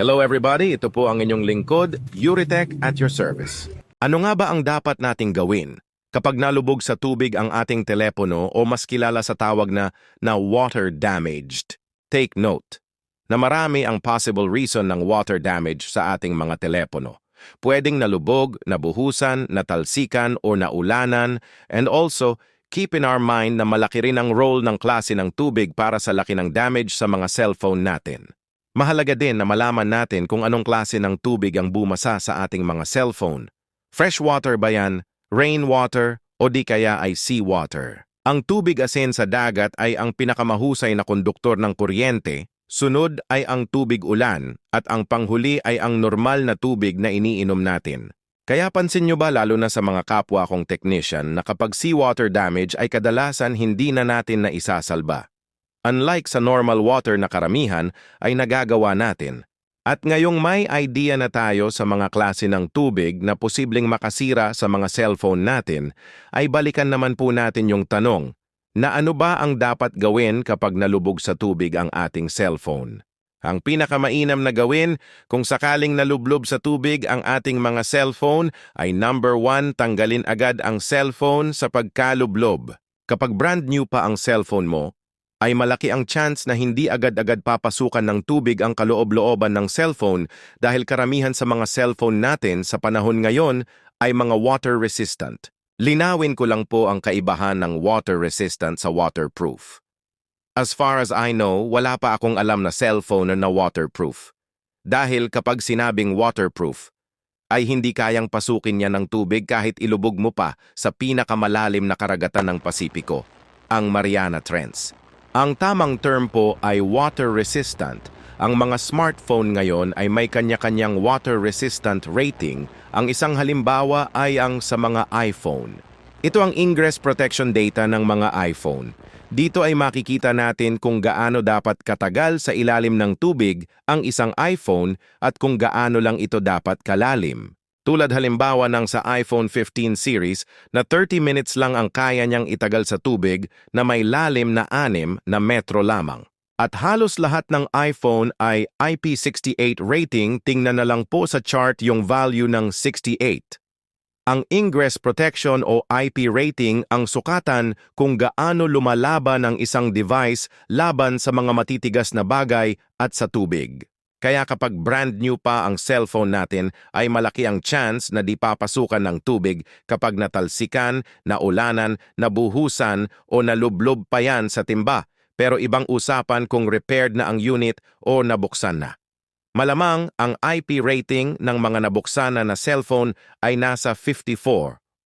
Hello everybody, ito po ang inyong lingkod, Yuritech at your service. Ano nga ba ang dapat nating gawin kapag nalubog sa tubig ang ating telepono o mas kilala sa tawag na water damaged? Take note na marami ang possible reason ng water damage sa ating mga telepono. Pwedeng nalubog, nabuhusan, natalsikan o naulanan, and also keep in our mind na malaki rin ang role ng klase ng tubig para sa laki ng damage sa mga cellphone natin. Mahalaga din na malaman natin kung anong klase ng tubig ang bumasa sa ating mga cellphone. Fresh water ba yan, rainwater, o di kaya ay seawater? Ang tubig asin sa dagat ay ang pinakamahusay na konduktor ng kuryente, sunod ay ang tubig ulan, at ang panghuli ay ang normal na tubig na iniinom natin. Kaya pansin nyo ba lalo na sa mga kapwa kong technician na kapag seawater damage ay kadalasan hindi na natin na isasalba. Unlike sa normal water na karamihan ay nagagawa natin. At ngayong may idea na tayo sa mga klase ng tubig na posibleng makasira sa mga cellphone natin, ay balikan naman po natin yung tanong, na ano ba ang dapat gawin kapag nalubog sa tubig ang ating cellphone? Ang pinakamainam na gawin kung sakaling nalublob sa tubig ang ating mga cellphone ay number 1, tanggalin agad ang cellphone sa pagkalublob. Kapag brand new pa ang cellphone mo, ay malaki ang chance na hindi agad-agad papasukan ng tubig ang kaloob-looban ng cellphone dahil karamihan sa mga cellphone natin sa panahon ngayon ay mga water resistant. Linawin ko lang po ang kaibahan ng water resistant sa waterproof. As far as I know, wala pa akong alam na cellphone na waterproof. Dahil kapag sinabing waterproof, ay hindi kayang pasukin niya ng tubig kahit ilubog mo pa sa pinakamalalim na karagatan ng Pasipiko, ang Mariana Trench. Ang tamang term po ay water resistant. Ang mga smartphone ngayon ay may kanya-kanyang water resistant rating. Ang isang halimbawa ay ang sa mga iPhone. Ito ang ingress protection data ng mga iPhone. Dito ay makikita natin kung gaano dapat katagal sa ilalim ng tubig ang isang iPhone at kung gaano lang ito dapat kalalim. Tulad halimbawa ng sa iPhone 15 series na 30 minutes lang ang kaya niyang itagal sa tubig na may lalim na 6 na metro lamang. At halos lahat ng iPhone ay IP68 rating, tingnan na lang po sa chart yung value ng 68. Ang ingress protection o IP rating ang sukatan kung gaano lumalaban ang isang device laban sa mga matitigas na bagay at sa tubig. Kaya kapag brand new pa ang cellphone natin ay malaki ang chance na di papasukan ng tubig kapag natalsikan, naulanan, nabuhusan o nalublob pa yan sa timba. Pero ibang usapan kung repaired na ang unit o nabuksan na. Malamang ang IP rating ng mga nabuksan na cellphone ay nasa 54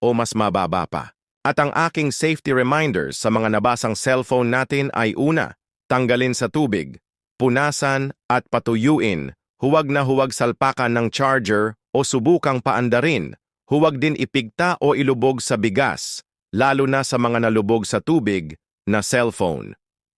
o mas mababa pa. At ang aking safety reminders sa mga nabasang cellphone natin ay una, tanggalin sa tubig, punasan at patuyuin, huwag na huwag salpakan ng charger o subukang paandarin, huwag din ipigta o ilubog sa bigas, lalo na sa mga nalubog sa tubig na cellphone.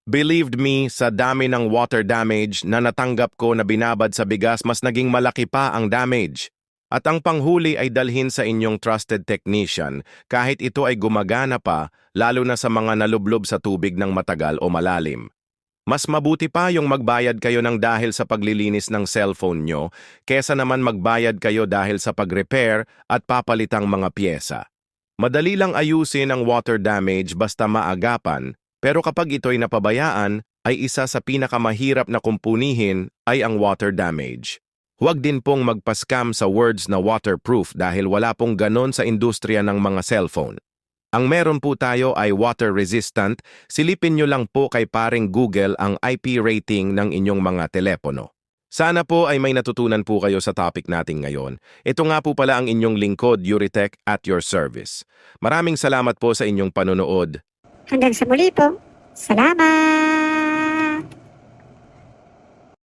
Believed me, sa dami ng water damage na natanggap ko na binabad sa bigas, mas naging malaki pa ang damage. At ang panghuli ay dalhin sa inyong trusted technician kahit ito ay gumagana pa, lalo na sa mga nalublob sa tubig ng matagal o malalim. Mas mabuti pa yung magbayad kayo ng dahil sa paglilinis ng cellphone nyo kesa naman magbayad kayo dahil sa pag-repair at papalitang mga pyesa. Madali lang ayusin ang water damage basta maagapan, pero kapag ito'y napabayaan, ay isa sa pinakamahirap na kumpunihin ay ang water damage. Huwag din pong magpa-scam sa words na waterproof dahil wala pong ganon sa industriya ng mga cellphone. Ang meron po tayo ay water resistant, silipin nyo lang po kay paring Google ang IP rating ng inyong mga telepono. Sana po ay may natutunan po kayo sa topic natin ngayon. Ito nga po pala ang inyong lingkod, Yuritech at your service. Maraming salamat po sa inyong panonood. Hanggang sa muli po. Salamat!